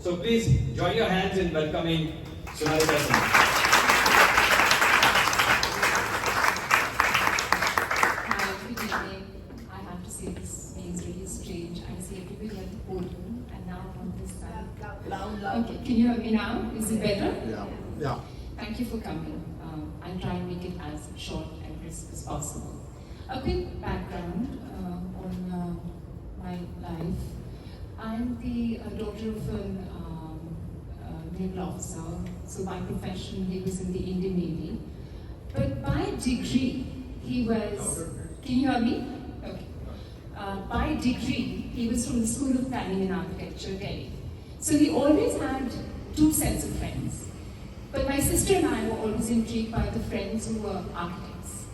So please join your hands in welcoming Sunalika Sinha. Hi, good evening. I have to say this means really strange. I see everybody at the podium and now on this side. Loud. Okay, can you hear me now? Is it better? Yeah. Thank you for coming. I'll try and make it as short and crisp as possible. A quick background on my life. I'm the daughter of an naval officer, so by profession he was in the Indian Navy. But by degree, he was... Can you hear me? Okay. By degree, he was from the School of Planning and Architecture, Delhi. So he always had two sets of friends. But my sister and I were always intrigued by the friends who were architects.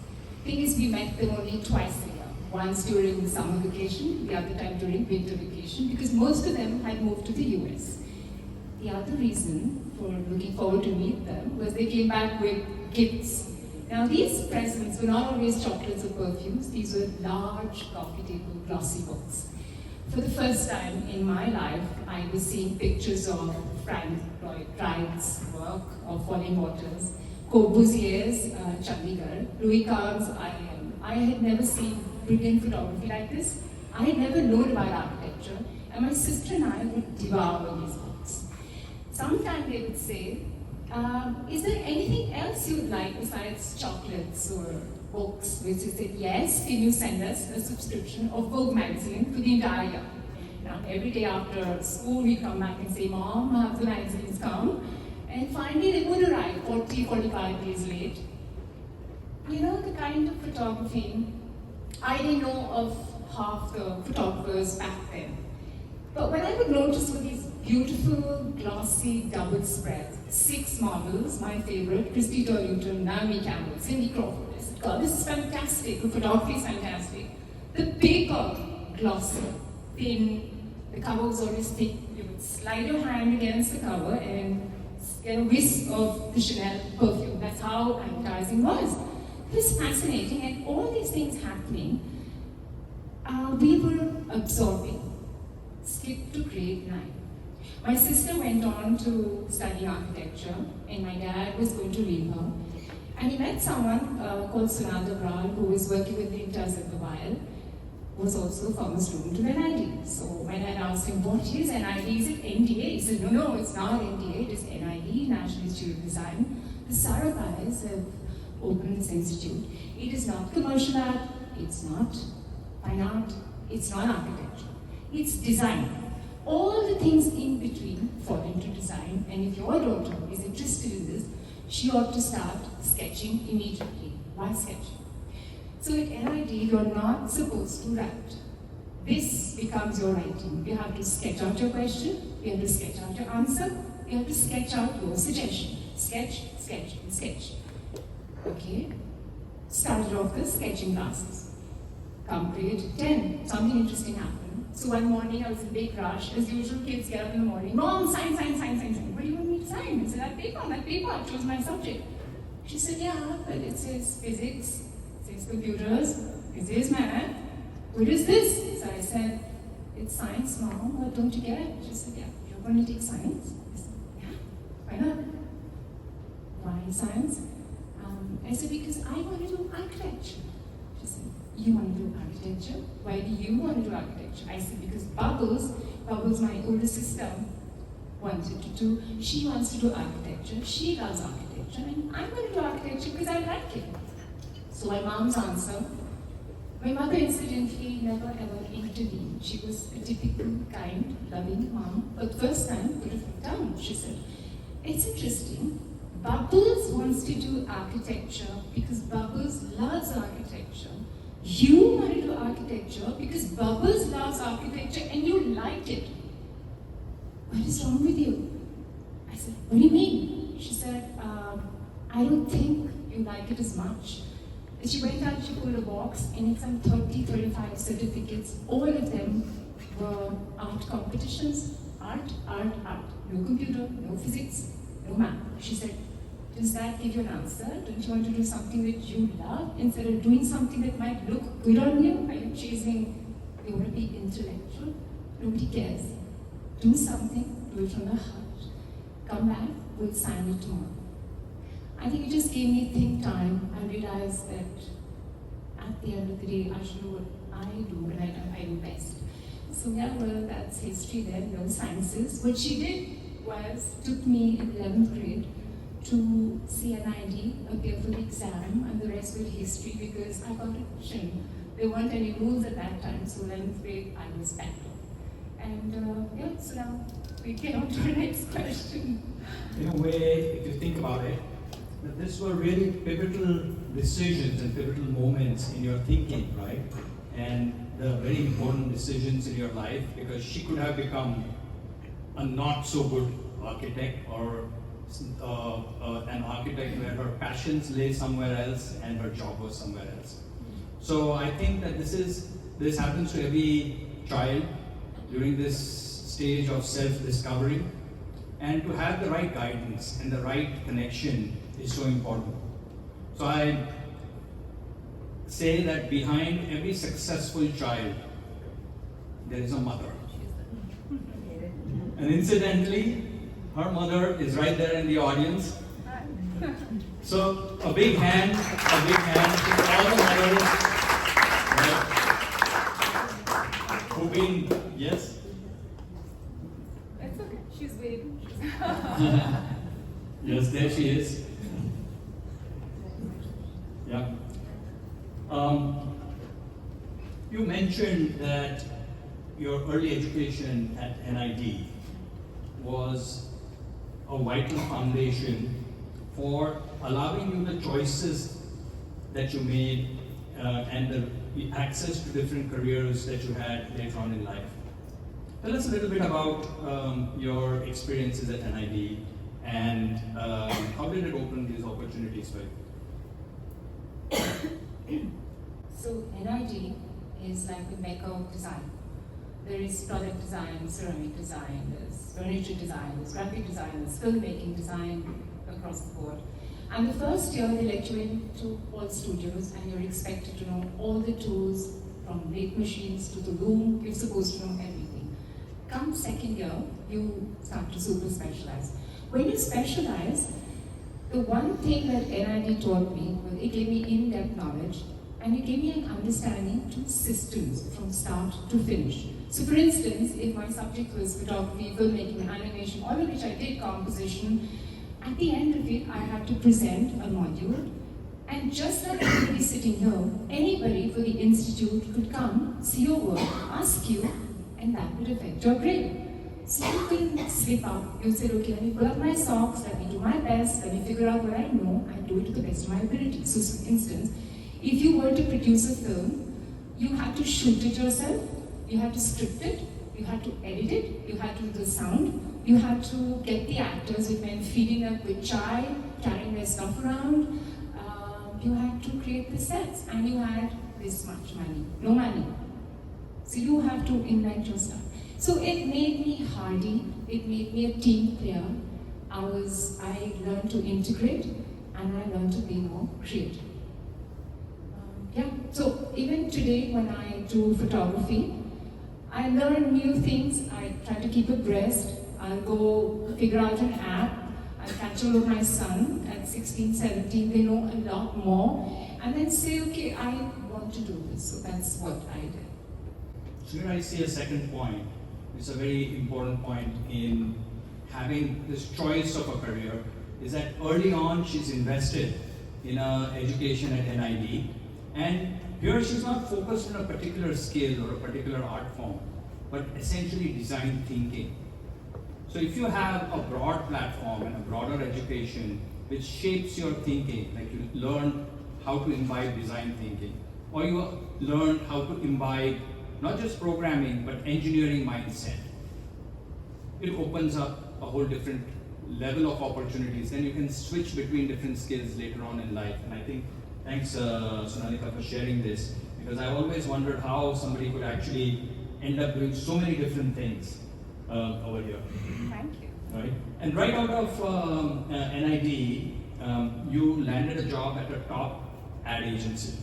Thing is, we met them only twice a year. Once during summer vacation, the other time during winter vacation, because most of them had moved to the US. The other reason for looking forward to meet them was they came back with gifts. Now these presents were not always chocolates or perfumes, these were large coffee table glossy books. For the first time in my life, I was seeing pictures of Frank Lloyd Wright's work, of Falling Waters, Corbusier's Chandigarh, Louis Kahn's IM. I had never seen brilliant photography like this. I had never known about architecture, and my sister and I would devour these books. Sometimes they would say, is there anything else you would like besides chocolates or books? Which I said, yes, can you send us a subscription of Vogue magazine for the entire year? Now, every day after school, we'd come back and say, Mom, have the magazines come? And finally, they would arrive 40, 45 days late. You know, the kind of photography, I didn't know of half the photographers back then. But when I would notice were these beautiful, glossy, double spreads, 6 models, my favorite, Christy Turlington, Naomi Campbell, Cindy Crawford. I said, God, this is fantastic, the photography is fantastic. The paper, glossy, thin, the cover was always thick. You would slide your hand against the cover and get a whisk of the Chanel perfume. That's how advertising was. It was fascinating, and all these things happening, we were absorbing. Skip to grade 9. My sister went on to study architecture, and my dad was going to leave her. And he met someone called Sunalika, who was working with the interns at the while, was also a former student of NID. So my dad asked him, what is NID? Is it NDA? He said, no, it's not NDA, it is NID, National Institute of Design. The Sarabhais have opened this institute. It is not commercial art, it's not fine art, it's not architecture. It's design. All the things in between fall into design, and if your daughter is interested in this, she ought to start sketching immediately. Why sketch? So at NID, you're not supposed to write. This becomes your writing. You have to sketch out your question, you have to sketch out your answer, you have to sketch out your suggestion. Sketch, sketch, and sketch. Okay? Started off the sketching classes. Come grade 10, something interesting happened. So one morning I was in a big rush. As usual, kids get up in the morning, Mom, sign. What do you want me to sign? I said, that paper, I chose my subject. She said, yeah, but it says physics, it says computers, it says math. What is this? So I said, it's science, Mom. What don't you get it? She said, yeah, you're going to take science? I said, yeah, why not? Why science? I said, because I want to do architecture. She said, you want to do architecture? Why do you want to do architecture? I said, because Bubbles, my older sister, wanted to do, she wants to do architecture, she loves architecture, and I'm going to do architecture because I like it. So my mom's answer, my mother incidentally never ever intervened. She was a typical, kind, loving mom, but first time put her foot down. She said, it's interesting, Bubbles wants to do architecture because Bubbles loves architecture. You want to do architecture because Bubbles loves architecture and you like it. What is wrong with you? I said, what do you mean? She said, I don't think you like it as much. And she went out, she pulled a box, and it's some 30, 35 certificates. All of them were art competitions. Art. No computer, no physics, no math. She said, does that give you an answer? Don't you want to do something that you love instead of doing something that might look good on you? Are you chasing, you want to be intellectual? Nobody cares. Do something, do it from the heart. Come back, we'll sign it tomorrow. I think it just gave me think time. I realized that at the end of the day, I should do what I do and I do best. So yeah, well, that's history there, sciences. What she did was took me in 11th grade to CNID, appear for the exam, and the rest was history because I got a question. There weren't any rules at that time, so 11th grade I was back. And yeah, so now we get on to the next question. In a way, if you think about it, that these were really pivotal decisions and pivotal moments in your thinking, right? And the very important decisions in your life, because she could have become a not so good architect or an architect where her passions lay somewhere else and her job was somewhere else. So I think that this happens to every child during this stage of self-discovery, and to have the right guidance and the right connection is so important. So I say that behind every successful child, there is a mother. And incidentally, her mother is right there in the audience. So a big hand to all the mothers who've been, yes? It's okay, she's waiting. Yes, there she is. Yeah. You mentioned that your early education at NID was a vital foundation for allowing you the choices that you made and the access to different careers that you had later on in life. Tell us a little bit about your experiences at NID and how did it open these opportunities for you? So NID is like the mecca of design. There is product design, ceramic design, there's furniture design, there's graphic design, there's filmmaking design across the board. And the first year they let you into all studios and you're expected to know all the tools from lathe machines to the loom, you're supposed to know everything. Come second year, you start to super specialize. When you specialize, the one thing that NID taught me was it gave me in-depth knowledge and it gave me an understanding to systems from start to finish. So for instance, if my subject was photography, filmmaking, animation, all of which I did composition, at the end of it I had to present a module, and just like everybody sitting here, anybody for the institute could come, see your work, ask you, and that would affect your grade. So you couldn't slip up. You said, okay, let me pull up my socks, let me do my best, let me figure out what I know, and do it to the best of my ability. So for instance, if you were to produce a film, you had to shoot it yourself, you had to script it, you had to edit it, you had to do the sound, you had to get the actors, it meant feeding up with chai, carrying their stuff around, you had to create the sets, and you had this much money, no money. So you have to invent your stuff. So it made me hardy, it made me a team player. I learned to integrate, and I learned to be more creative. Yeah, so even today when I do photography, I learn new things, I try to keep abreast, I'll go figure out an app, I'll catch up with my son at 16, 17, they know a lot more, and then say, okay, I want to do this, so that's what I did. So here I see a second point. It's a very important point in having this choice of a career, is that early on she's invested in education at NID, and here she's not focused on a particular skill or a particular art form, but essentially design thinking. So if you have a broad platform and a broader education which shapes your thinking, like you learn how to imbibe design thinking, or you learn how to imbibe not just programming but engineering mindset, it opens up a whole different level of opportunities. Then you can switch between different skills later on in life. And I think, thanks Sunalika for sharing this, because I always wondered how somebody could actually end up doing so many different things over here. Thank you. Right? And right out of NID, you landed a job at a top ad agency.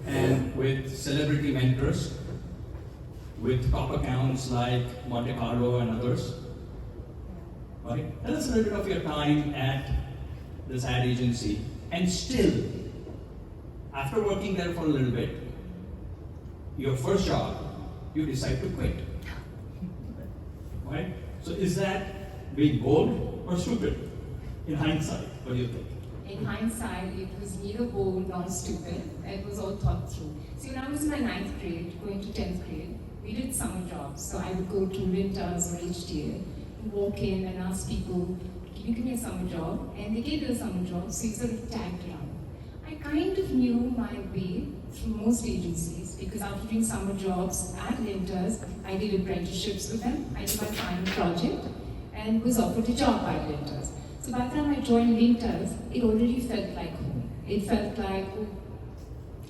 And with celebrity mentors, with top accounts like Monte Carlo and others. Right? Tell us a little bit of your time at this ad agency, and still, after working there for a little bit, your first job, you decide to quit. Right? So is that being bold or stupid? In hindsight, what do you think? In hindsight, it was neither bold nor stupid. It was all thought through. See, when I was in my 9th grade, going to 10th grade, we did summer jobs. So I would go to Winters or HTA and walk in and ask people, can you give me a summer job? And they gave you a summer job, so you sort of tagged around. I kind of knew my way through most agencies because after doing summer jobs at Winters, I did apprenticeships with them. I did my final project and was offered a job by Winters. So by the time I joined Winters, it already felt like home. It felt like, oh,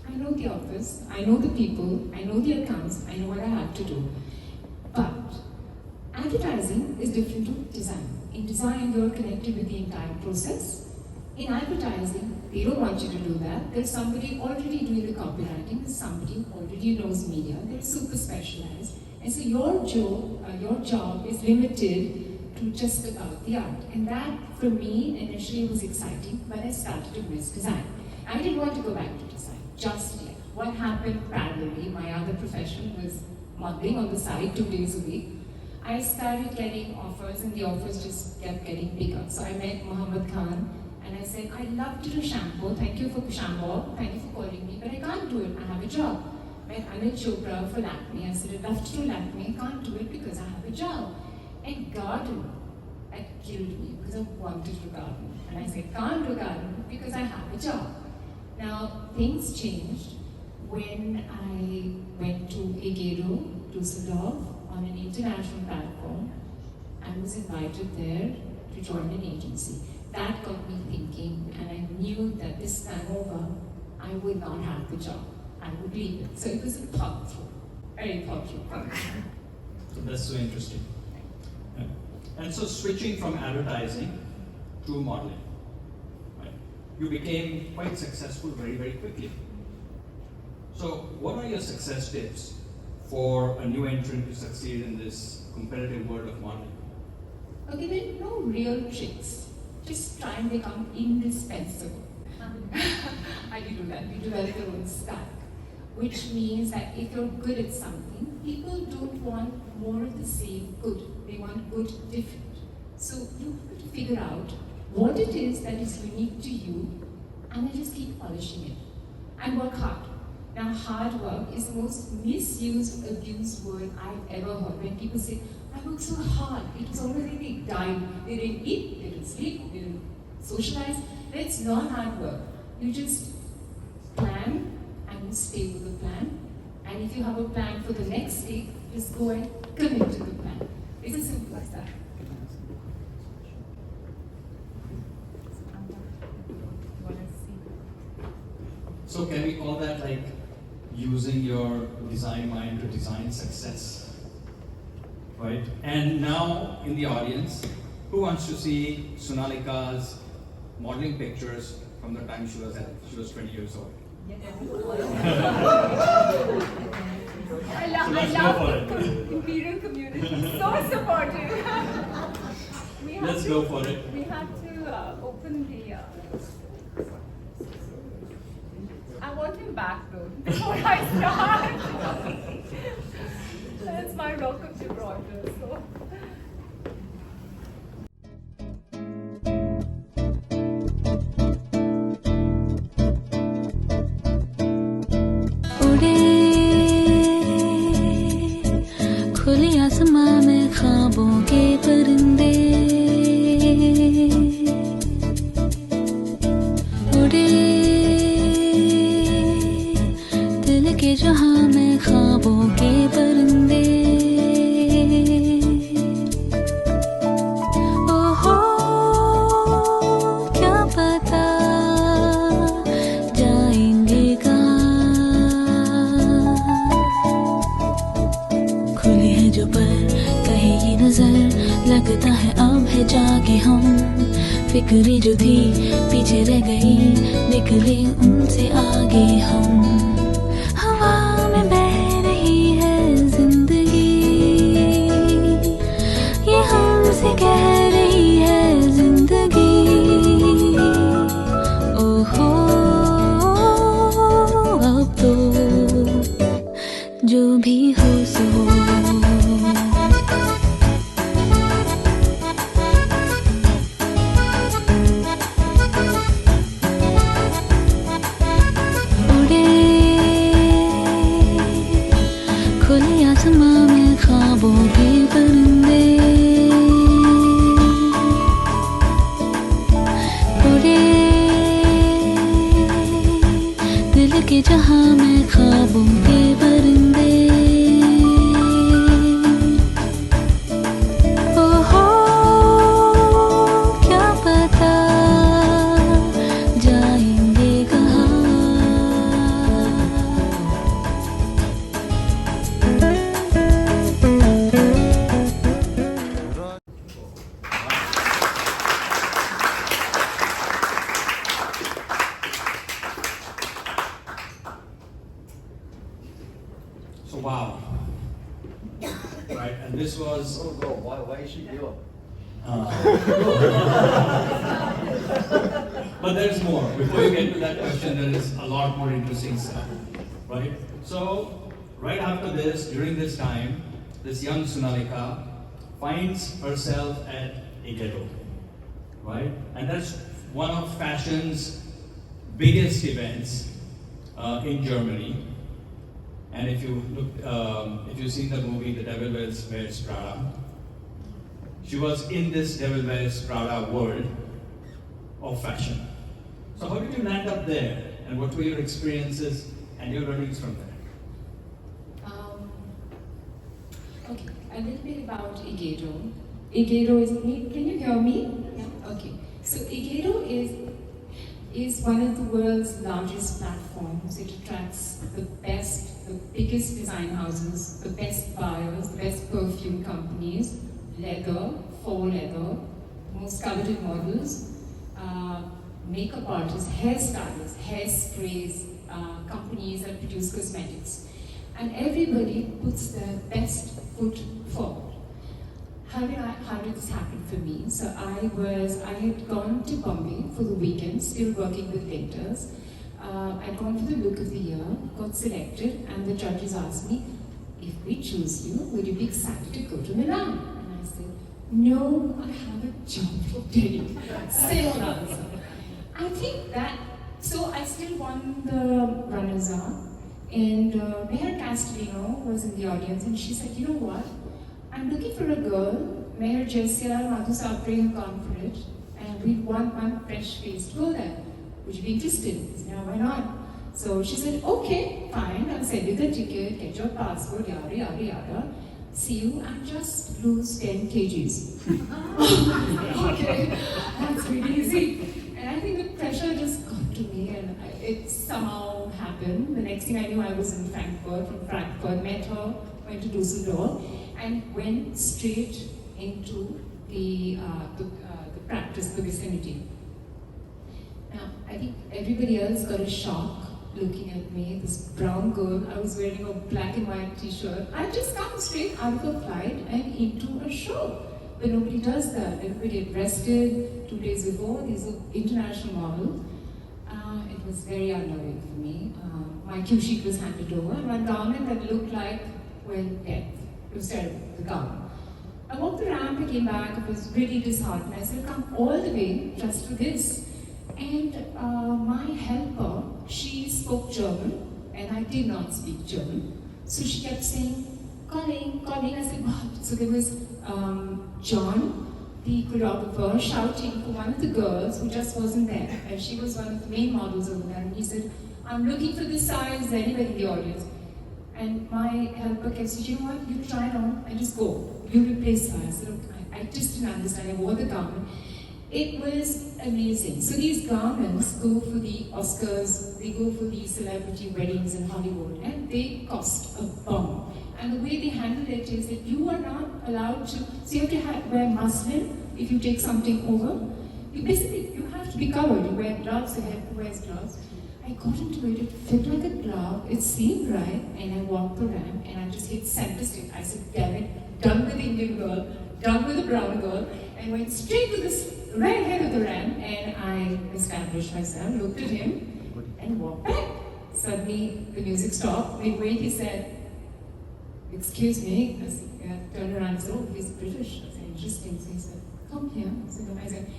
I know the office, I know the people, I know the accounts, I know what I have to do. But advertising is different to design. In design, you're connected with the entire process. In advertising, they don't want you to do that. There's somebody already doing the copywriting, there's somebody who already knows media, they're super specialized. And so your job is limited to just about the art. And that, for me, initially was exciting, but I started to miss design. I didn't want to go back to design, just yet. What happened parallelly, my other profession was modeling on the side 2 days a week. I started getting offers, and the offers just kept getting bigger. So I met Muhammad Khan, and I said, I'd love to do shampoo, thank you for shampoo, thank you for calling me, but I can't do it, I have a job. Met Anil Chopra for Lakme, I said, I'd love to do Lakme, can't do it because I have a job. And garden, that killed me because I wanted to garden. And I said, can't do garden because I have a job. Now, things changed when I went to Egero, Dusseldorf, on an international platform. I was invited there to join an agency. That got me thinking, and I knew that this time over, I would not have the job. I would leave it. So it was a thought through, very thought through. So that's so interesting. Yeah. And so switching from advertising to modeling, right? You became quite successful very, very quickly. So what are your success tips for a new entrant to succeed in this competitive world of modeling? Okay, there are no real tricks. Just try and become indispensable. How do you do that? You develop your own style. Which means that if you're good at something, people don't want more of the same good. They want good different. So you have to figure out what it is that is unique to you and then just keep polishing it. And work hard. Now, hard work is the most misused, abused word I've ever heard. When people say, I worked so hard, it was almost like they died. They didn't eat, they didn't sleep, they didn't socialize. That's not hard work. You just plan and you stay with the plan. And if you have a plan for the next day, just go and commit to the plan. It's as simple as that. So can we call that like using your design mind to design success? Right? And now in the audience, who wants to see Sunalika's modeling pictures from the time she was 20 years old? I love the Imperial community. So supportive. Let's go for it. We have to open the. I want him back though before I start. That's my rock of Gibraltar. So. खुले आसमां में ख्वाबों के परिंदे उड़े दिल के जहां में ख्वाबों के परिंदे ओहो क्या पता जाएंगे खुली है जो पर कहे ये नजर लगता है अब है जागे हम फिक्री जो थी पीछे रह गई निकले उनसे आगे हम हवा में बह रही है जिंदगी जो भी हो सो हो। उड़े खुले आसमां में ख्वाबों के परिंदे, उड़े दिल के जहां में ख्वाबों के परिंदे। ओहो क्या पता जाएंगे कहाँ। So wow. Right, and this was Why is she here? but there's more. Before you get to that question, there is a lot more interesting stuff, right? So, right after this, during this time, this young Sunalika finds herself at a ghetto, right? And that's one of fashion's biggest events in Germany. And if you look, if you've seen the movie The Devil Wears Prada, she was in this Devil Wears Prada world of fashion. So how did you land up there, and what were your experiences and your learnings from there? Okay, a little bit about Igero. Igero is, can you hear me? Yeah. Okay. So Igero is one of the world's largest platforms. It attracts the best, the biggest design houses, the best buyers, the best perfume companies, leather, faux leather, most coveted models, makeup artists, hairstylists, hairsprays, companies that produce cosmetics. And everybody puts their best foot forward. How did this happen for me? So I had gone to Bombay for the weekend, still working with painters. I'd gone for the look of the year, got selected, and the judges asked me, if we choose you, would you be excited to go to Milan? And I said, no, I have a job for Delhi. Same answer. I think that, so I still won the runners-up, and Meher Castellino was in the audience, and she said, you know what? I'm looking for a girl, Meher Jessia, Madhu Sapre have gone for it, and we want one fresh face to go there. Would you be interested? I said, yeah, why not? So she said, okay, fine, I'll send you the ticket, get your passport, yada, yada, yada. See you and just lose 10 kgs. Okay, that's really easy. And I think the pressure just got to me, and it somehow happened. The next thing I knew, I was in Frankfurt. From Frankfurt, met her, went to Dusseldorf, and went straight into the practice, the vicinity. Now, I think everybody else got a shock looking at me, this brown girl. I was wearing a black and white t-shirt. I just come straight out of a flight and into a show. But nobody does that. Everybody had rested 2 days before. These are international models. It was very unnerving for me. My cue sheet was handed over, and one garment that looked like, well, death. It was terrible, the garment. I walked the ramp, I came back, I was really disheartened. I said, come all the way just for this. And my helper, she spoke German, and I did not speak German. So she kept saying, calling, calling. I said, what? So there was John, the choreographer, shouting for one of the girls who just wasn't there. And she was one of the main models over there. And he said, I'm looking for this size, is there anybody in the audience? And my helper kept saying, you know what, you try it on and just go. You replace her. I said, okay. I just didn't understand. I wore the garment. It was amazing. So these garments go for the Oscars, they go for the celebrity weddings in Hollywood, and they cost a bomb. And the way they handle it is that you are not allowed to, so you have to wear muslin if you take something over. You have to be covered. You wear gloves, the head wears gloves. I got into it, it fit like a glove, it seemed right, and I walked the ramp and I just hit center stick. I said, damn it, done with the Indian girl, done with the brown girl, and went straight to this right ahead of the ramp, and I established myself, looked at him, and walked back. Suddenly, the music stopped. Midway, he said, excuse me. I turned around and said, oh, he's British. I said, interesting. So he said, come here.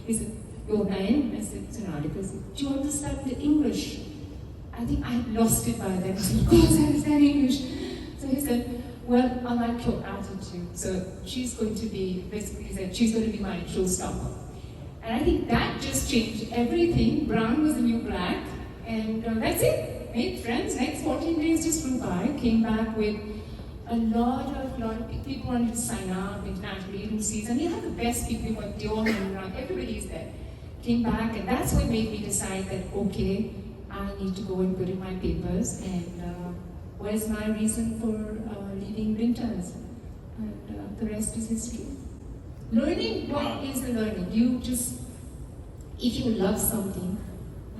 He said, your name? I said, Sunalika. He said, do you understand the English? I think I had lost it by then. I said, of course I understand English. So he said, well, I like your attitude. So she's going to be, basically he said, she's going to be my showstopper. And I think that just changed everything. Brown was the new black. And that's it. Made friends. Next 14 days just flew by. Came back with a lot of people wanted to sign up, international agencies. And you have the best people. You got Dion and everybody's there. Came back, and that's what made me decide that, okay, I need to go and put in my papers. And where's my reason for leaving Winters? And the rest is history. Learning, what is the learning? You just, if you love something,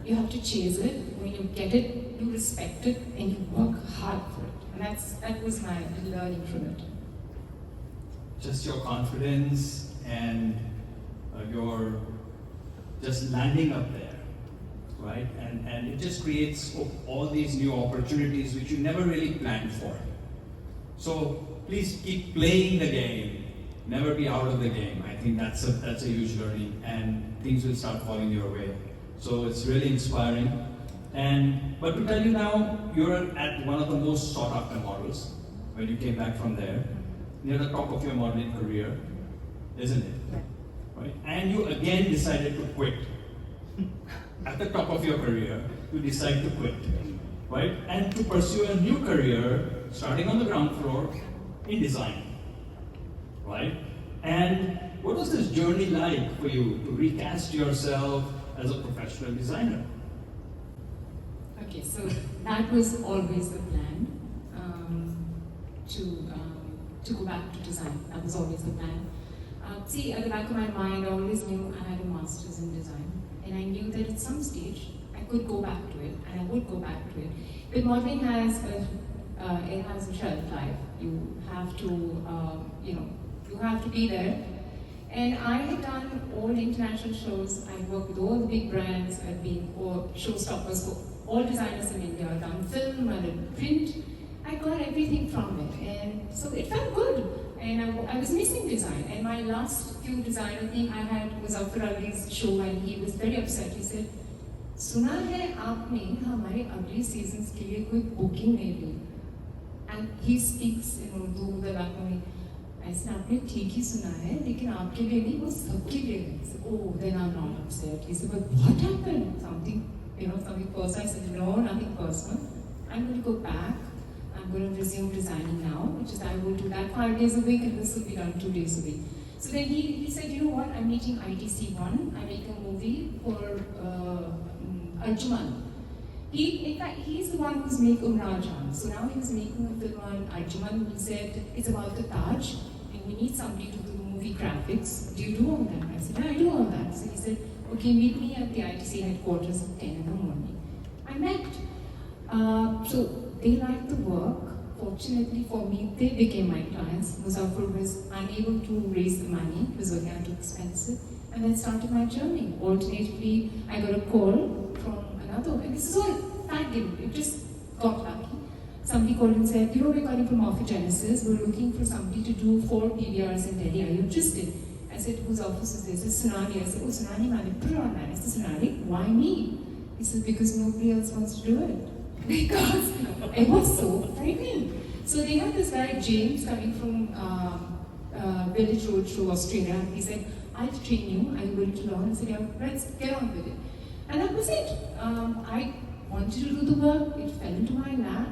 you have to chase it. When you get it, you respect it, and you work hard for it. And that was my learning from it. Just your confidence and your just landing up there, right? And it just creates all these new opportunities which you never really planned for. So please keep playing the game. Never be out of the game. I think that's a huge learning, and things will start falling your way. So it's really inspiring. But to tell you now, you're at one of the most sought after models when you came back from there. Near the top of your modeling career, isn't it? Yeah. Right? And you again decided to quit. At the top of your career, you decide to quit, right? And to pursue a new career, starting on the ground floor in design. Right? And what was this journey like for you to recast yourself as a professional designer? Okay, so that was always the plan, to go back to design. That was always the plan. See, at the back of my mind, I always knew I had a master's in design, and I knew that at some stage I could go back to it, and I would go back to it. But modeling has a shelf life. You have to, you have to be there. And I had done all international shows. I worked with all the big brands. I've been all showstoppers for all designers in India. I've done film, I've done print. I got everything from it. And so it felt good. And I was missing design. And my last few designer thing I had was After Ali's show, and he was very upset. He said, सुना है आपने हमारे अगले seasons के लिए कोई booking नहीं ली. And he speaks in Urdu, the Lucknowi. I said, आपने ठीक ही सुना है, लेकिन आपके लिए नहीं, वो सबके लिए है. He said, oh, then I'm not upset. He said, but what happened? Something personal. I said, no, nothing personal. I'm going to go back. I'm going to resume designing now, which is I will do that 5 days a week, and this will be done 2 days a week. So then he said, you know what, I'm meeting ITC1. I make a movie for Arjuman. In fact, he's the one who's making Umrajan. So now he was making a film on Arjuman. He said, it's about the Taj, and we need somebody to do movie graphics. Do you do all that? I said, yeah, I do all that. So he said, okay, meet me at the ITC headquarters at 10 in the morning. I met. So they liked the work. Fortunately for me, they became my clients. Muzaffar was unable to raise the money. It was working too expensive. And then started my journey. Alternatively, I got a call from another, and this is all tagging. It just got lucky. Somebody called and said, we're calling from Orthogenesis. We're looking for somebody to do 4 PVRs in Delhi. Are you interested? I said, whose office is this? It's Sonali. I said, oh, Sonali, man, put it on that. I said, Sonali, why me? He said, because nobody else wants to do it. Because it was so frightening. So they had this guy, James, coming from Village Road to Australia. He said, I'll train you. Are you willing to learn? I said, yeah, let's get on with it. And that was it. I wanted to do the work. It fell into my lap.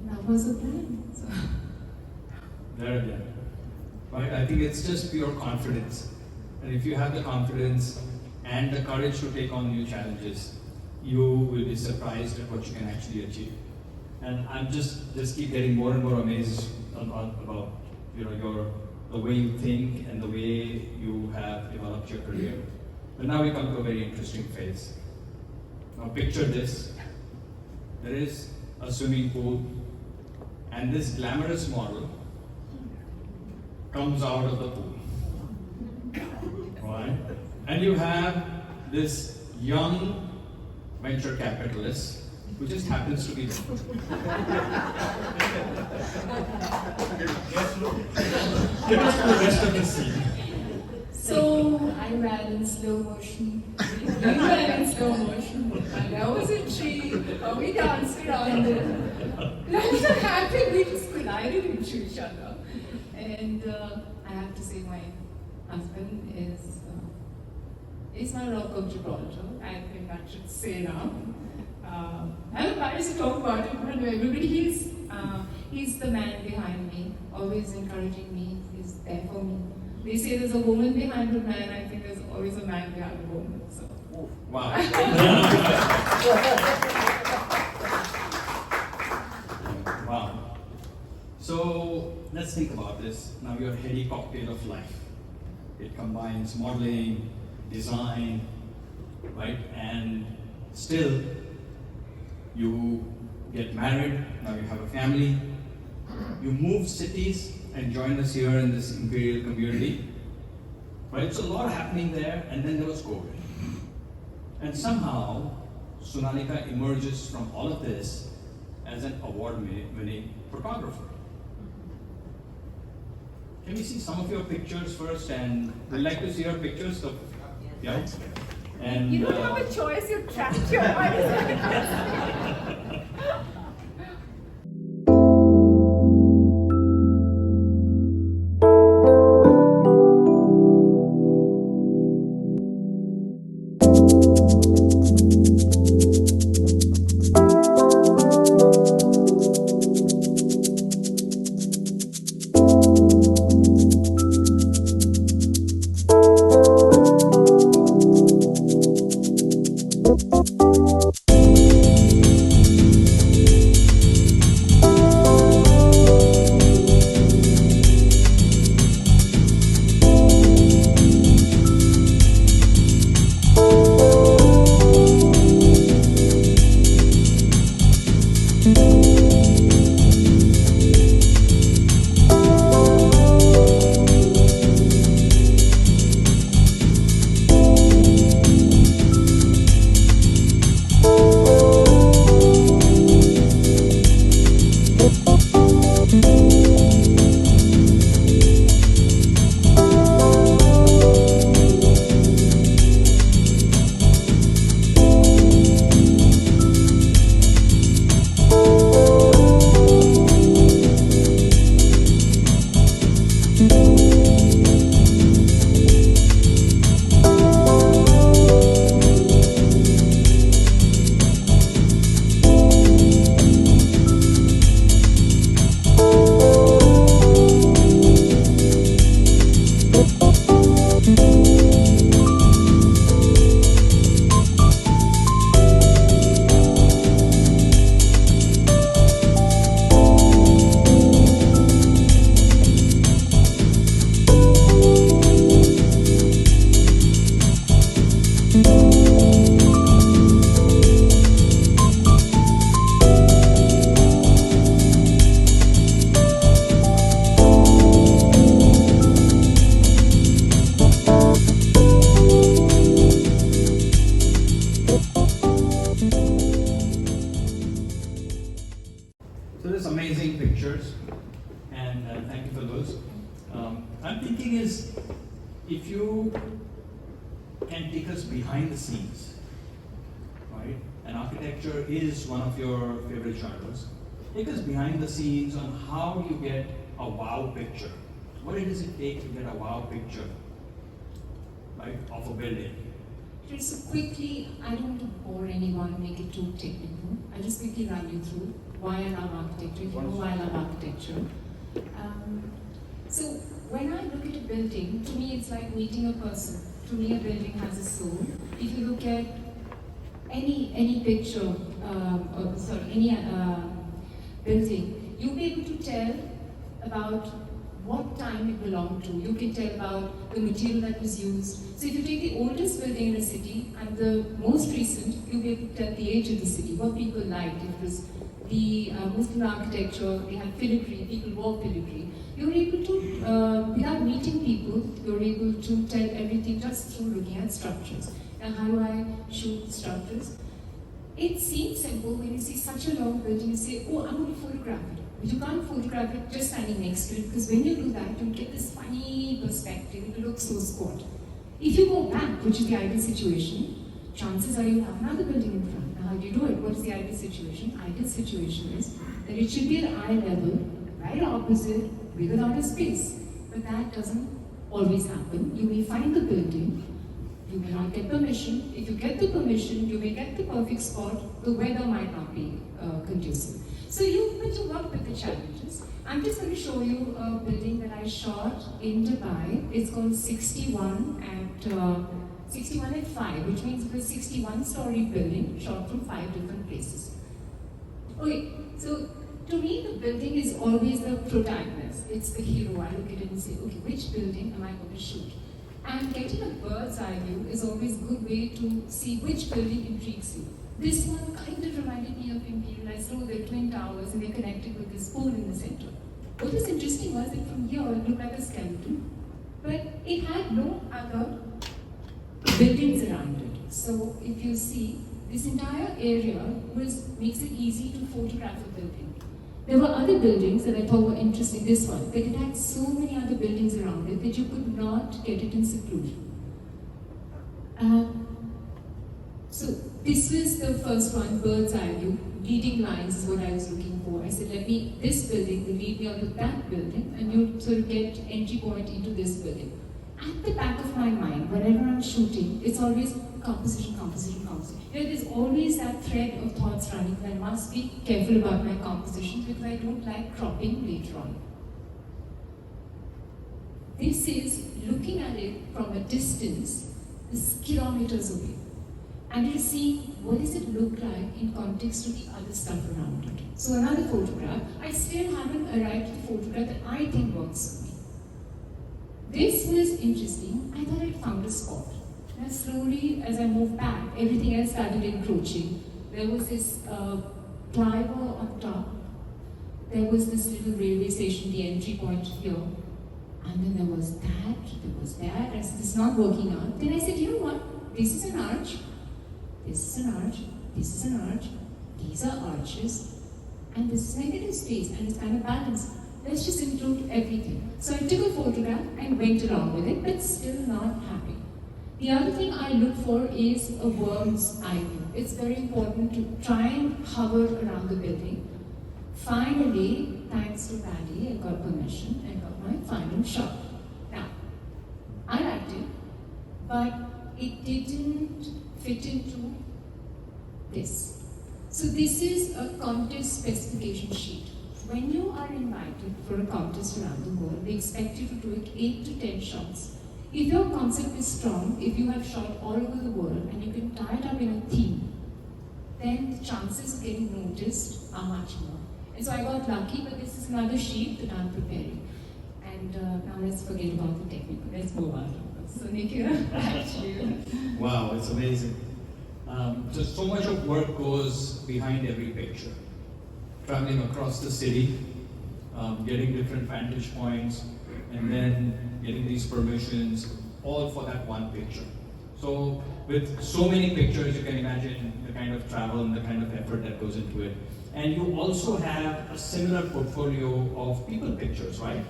And that was the plan. So. There again. Right? I think it's just pure confidence. And if you have the confidence and the courage to take on new challenges, you will be surprised at what you can actually achieve. And I'm just keep getting more and more amazed about the way you think and the way you have developed your career. But now we come to a very interesting phase. Now picture this. There is a swimming pool, and this glamorous model comes out of the pool. Right? And you have this young venture capitalist who just happens to be there. Take us through the rest of the scene. So I ran in slow motion. You ran in slow motion. And I was a tree. We danced around it. And I was so happy we just collided into each other. And I have to say my husband is my rock of Gibraltar. I think I should say now. I'm embarrassed to talk about it, but everybody, he's the man behind me, always encouraging me, he's there for me. They say there's a woman behind a man, I think there's always a man behind a woman. So. Wow. Wow. So let's think about this. Now your heady cocktail of life. It combines modeling, design, right? And still you get married, now you have a family. You move cities and join us here in this Imperial community. Right? So a lot happening there, and then there was COVID. And somehow Sunalika emerges from all of this as an award-winning photographer. Can we see some of your pictures first? And we'd like to see your pictures. So, yeah. And You don't have a choice, you trapped your eyes. So there's amazing pictures, and thank you for those. I'm thinking is, if you can take us behind the scenes, right? And architecture is one of your favorite genres. Take us behind the scenes on how you get a wow picture. What does it take to get a wow picture, right, of a building? Okay, so quickly, I don't want to bore anyone, make it too technical. I'll just quickly run you through why I love architecture, if you know why I love architecture. So when I look at a building, to me it's like meeting a person. To me a building has a soul. If you look at any picture, any building, you'll be able to tell about what time it belonged to. You can tell about the material that was used. So if you take the oldest building in a city and the most recent, you'll be able to tell the age of the city, what people liked. It was the Muslim architecture, they had filigree, people wore filigree. You're able to, without meeting people, you're able to tell everything just through looking at structures. And how do I shoot structures? It seems simple when you see such a long building, you say, oh, I'm going to photograph it. But you can't photograph it just standing next to it, because when you do that, you get this funny perspective. It looks so squat. If you go back, which is the ideal situation, chances are you have another building in front. Now, how do you do it? What is the ideal situation? Ideal situation is that it should be at eye level, right opposite, with a lot of space. But that doesn't always happen. You may find the building, you may not get permission. If you get the permission, you may get the perfect spot. The weather might not be conducive. So you work with the challenges. I'm just going to show you a building that I shot in Dubai. It's called 61 at 5, which means it was a 61-story building shot from 5 different places. Okay, so to me, the building is always the protagonist. It's the hero. I look at it and say, okay, which building am I going to shoot? And getting a bird's eye view is always a good way to see which building intrigues you. This one kind of reminded me of Imperial. I saw the twin towers and they're connected with this pool in the center. What was interesting was that from here it looked like a skeleton, but it had no other buildings around it. So if you see, this entire area makes it easy to photograph a building. There were other buildings that I thought were interesting. This one, but it had so many other buildings around it that you could not get it in seclusion. So this was the first one, bird's eye view. Leading lines is what I was looking for. I said, this building will lead me onto that building, and you sort of get entry point into this building. At the back of my mind, whenever I'm shooting, it's always composition. You know, there's always that thread of thoughts running, and I must be careful about my compositions because I don't like cropping later on. This is looking at it from a distance, this kilometers away. And you see, what does it look like in context to the other stuff around it? So another photograph, I still haven't arrived at the photograph that I think works for me. This was interesting. I thought I'd found a spot. And slowly, as I moved back, everything else started encroaching. There was this plywood on top. There was this little railway station, the entry point here. And then there was that. I said, this is not working out. Then I said, you know what? This is an arch. This is an arch, this is an arch, these are arches, and this is negative space, and it's kind of balanced. Let's just include everything. So I took a photograph and went along with it, but still not happy. The other thing I look for is a bird's eye view. It's very important to try and hover around the building. Finally, thanks to Paddy, I got permission and got my final shot. Now, I liked it, but it didn't fit into this. So this is a contest specification sheet. When you are invited for a contest around the world, they expect you to do it 8 to 10 shots. If your concept is strong, if you have shot all over the world and you can tie it up in a theme, then the chances of getting noticed are much more. And so I got lucky, but this is another sheet that I'm preparing. And now let's forget about the technical. Let's move on. So Nikhil, back to you. Wow, it's amazing. So much of work goes behind every picture. Traveling across the city, getting different vantage points, and then getting these permissions, all for that one picture. So with so many pictures, you can imagine the kind of travel and the kind of effort that goes into it. And you also have a similar portfolio of people pictures, right?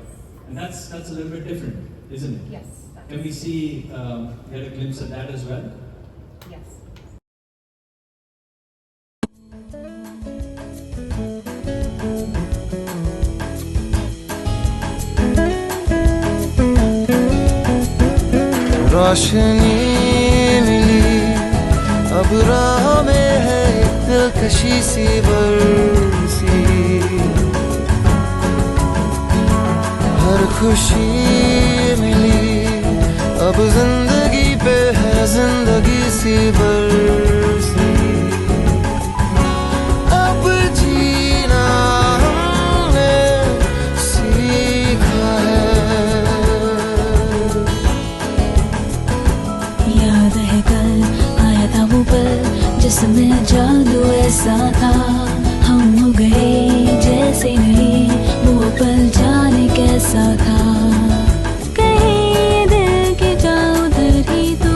And that's a little bit different, isn't it? Yes. Can we see, get a glimpse of that as well? Yes. रोशनी मिली अब राह में है दिलकशी सी बरसी हर खुशी मिली अब जिंदगी पे है जिंदगी सी बरसी अब जीना हमने सीखा है याद है कल आया था वो पल जिसमें जादू ऐसा था हम हो गए जैसे नहीं वो पल जाने कैसा था कहीं दिल के जाओ उधर ही तो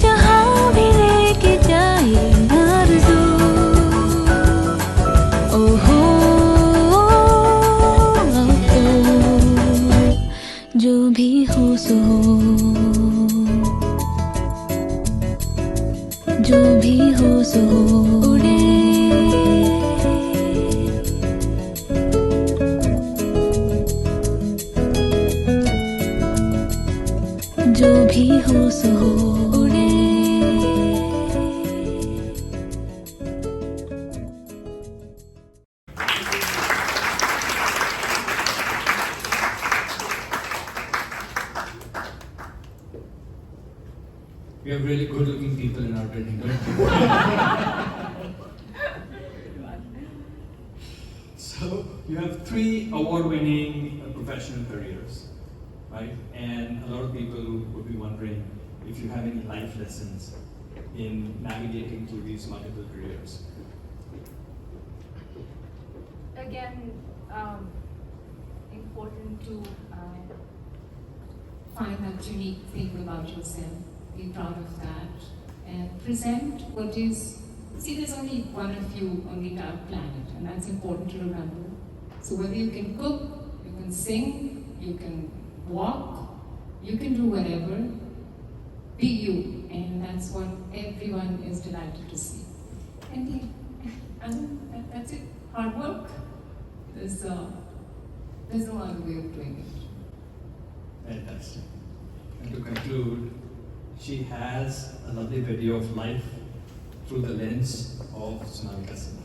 जहाँ भी लेके जाए आरज़ू ओ भी हो सो हो उड़े। We have really good looking people in our building, don't we? So, you have 3 award-winning professional careers, right? And a lot of people would be wondering if you have any life lessons in navigating through these multiple careers. Again, important to Find that unique thing about yourself, be proud of that, and present what is. See, there's only one of you on the entire planet, and that's important to remember. So whether you can cook, you can sing, you can walk, you can do whatever, be you, and that's what everyone is delighted to see. And that's it. Hard work. There's no other way of doing it. Fantastic. And to conclude, she has a lovely video of life through the lens of Sunalika Sinha.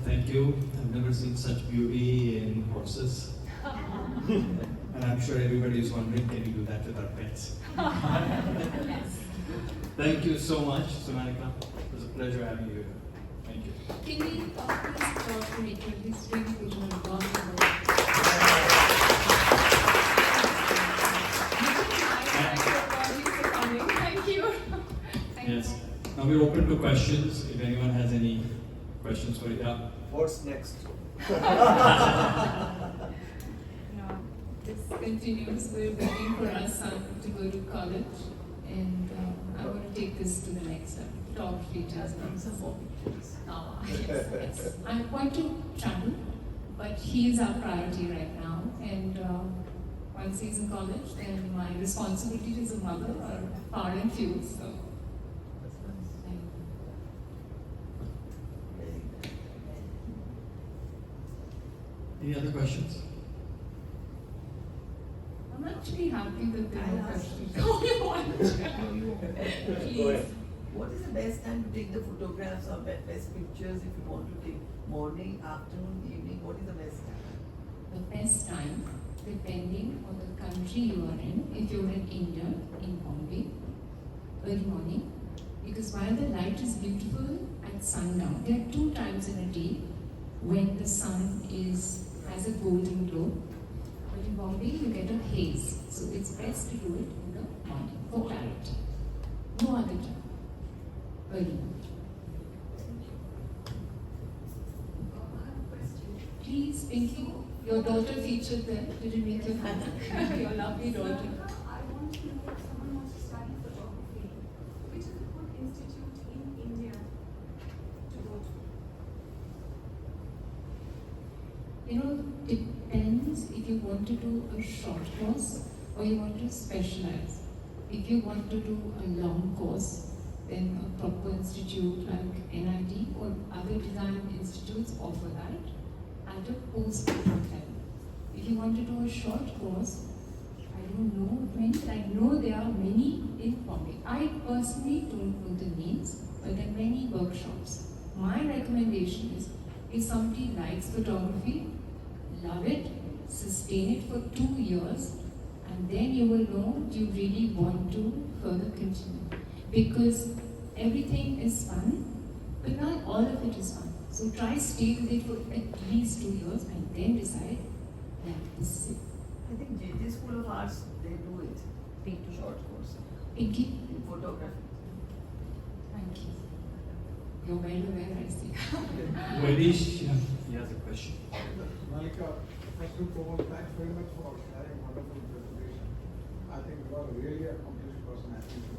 Thank you. I've never seen such beauty in horses. And I'm sure everybody is wondering, can you do that with our pets? Yes. Thank you so much, Sunalika. It was a pleasure having you here. Thank you. Can we please talk to Nikhil? He's really picture of God. Thank you. Thank Yes. you. Now we're open to questions. If anyone has any questions for you. Yeah. What's next? No, this continues. We're waiting for our son to go to college, and I want to take this to the next level. Photography does not support pictures. Yes. I want to travel, but he is our priority right now, and once he's in college, then my responsibilities as a mother are far and few. So. Any other questions? I'm actually happy that there are questions. Go ahead. What is the best time to take the photographs or best pictures if you want to take morning, afternoon, evening? What is the best time? The best time, depending on the country you are in. If you're in India, in Bombay, early morning, because while the light is beautiful at sundown, there are 2 times in a day when the sun has a golden glow. But in Bombay, you get a haze, so it's best to do it in the morning for clarity. No other time. Early morning. Please, Pinky, your daughter featured there. Did you make your happy? Your lovely daughter. I want to know if someone wants to study photography, which is a good institute in India to go to? You know, depends if you want to do a short course or you want to specialize. If you want to do a long course, then a proper institute like NIT or other design institutes offer that at a postgraduate level. If you want to do a short course, I don't know of many, but I know there are many in Bombay. I personally don't know the names, but there are many workshops. My recommendation is, if somebody likes photography, love it, sustain it for 2 years, and then you will know you really want to further continue. Because everything is fun, but not all of it is fun. So try stay with it for at least 2 years and then decide that this is it. I think JJ School of Arts, they do it. Short course Pinky, in photography. thank you. You're well aware, I see. Vaidesh, he has a question. Sunalika, first and foremost, thanks very much for sharing wonderful presentation. I think you are a really accomplished person. I think you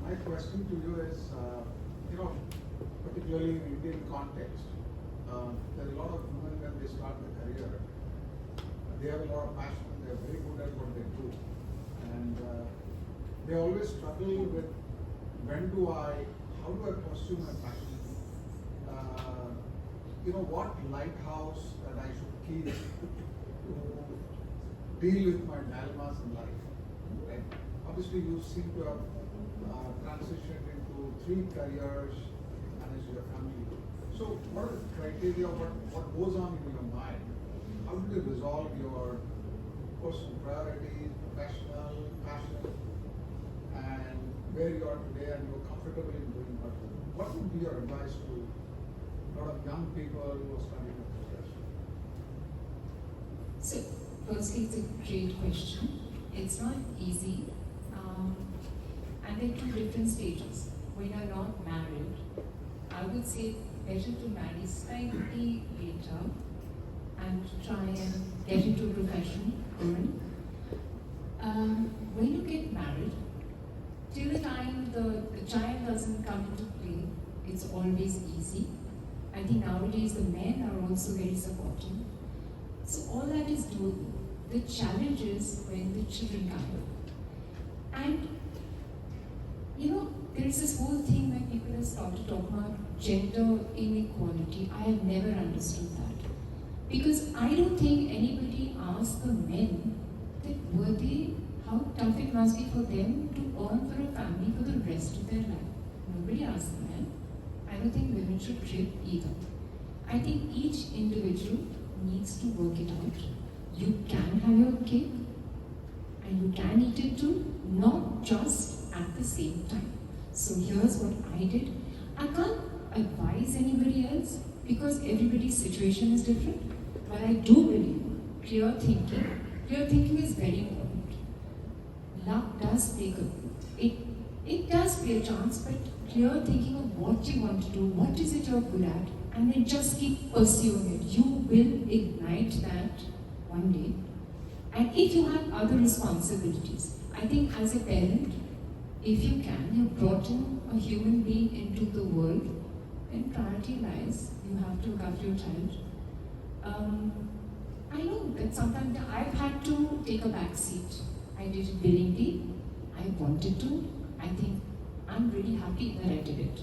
my question to you is, particularly in Indian context, there's a lot of women when they start their career, they have a lot of passion, they're very good at what they do, and they always struggle with how do I pursue my passion? What lighthouse that I should keep to deal with my dilemmas in life. Right? Obviously, you seem to have transitioned into 3 careers and manage your family. So, what are the criteria? What goes on in your mind? How do you resolve your personal priorities, professional, passion, and where you are today and you're comfortable in doing what would be your advice to a lot of young people who are studying at this? So, firstly, it's a great question. It's not easy. And there are 2 different stages. When you're not married, I would say better to marry slightly later and try and get into a profession early. When you get married, till the time the child doesn't come into play, it's always easy. I think nowadays the men are also very supportive. So all that is doable. The challenge is when the children come. And there is this whole thing where people have started talking about gender inequality. I have never understood that. Because I don't think anybody asked the men that how tough it must be for them to earn for a family for the rest of their life. Nobody asked the men. I don't think women should trip either. I think each individual needs to work it out. You can have your cake and you can eat it too, not just at the same time. So here's what I did. I can't advise anybody else because everybody's situation is different. But I do believe clear thinking. Clear thinking is very important. Luck does play it does play a chance, but clear thinking of what you want to do, what is it you're good at, and then just keep pursuing it. You will ignite that one day. And if you have other responsibilities, I think as a parent, if you can, you brought in a human being into the world, then priority lies, you have to look after your child. I know that sometimes I've had to take a back seat. I did it willingly, I wanted to, I think I'm really happy that I did it.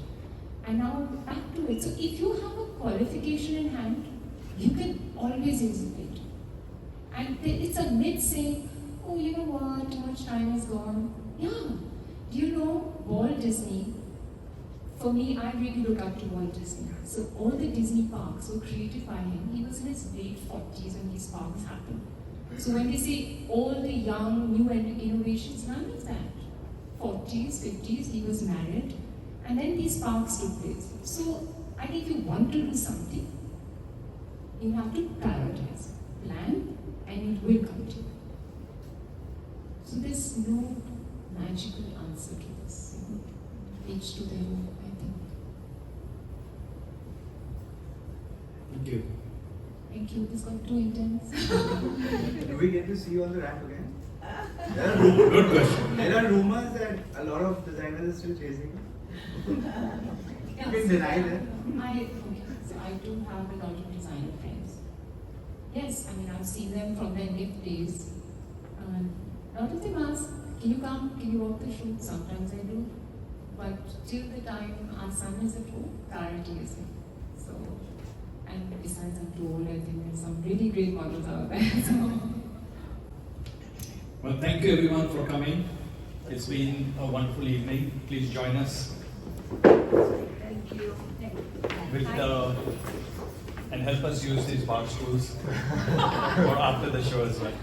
And now back to it. So if you have a qualification in hand, you can always use it. And it's a myth saying, oh, you know what, too much time has gone. Yeah. Do you know Walt Disney? For me, I really look up to Walt Disney. So all the Disney parks were created by him. He was in his late 40s when these parks happened. So when they say all the young, new innovations, none of that. 40s, 50s, he was married. And then these parks took place. So I think if you want to do something, you have to prioritize, plan, and it will come to you. So there's no magical answer to this. Each to their own, I think. Thank you. Thank you. This got too intense. Do we get to see you on the ramp again? Good question. There are rumors that a lot of designers are still chasing you. Yeah, You can deny that. So I do have a lot of designer friends. Yes, I mean I've seen them from their NIP days. A lot of them ask, can you come, can you walk the shoot? Sometimes I do. But till the time our son is at home, priority is him. So, and besides I'm too old, I think there's some really great models out there. So. Well, thank you everyone for coming. It's been a wonderful evening. Please join us Thank you. with and help us use these bar stools for after the show as well.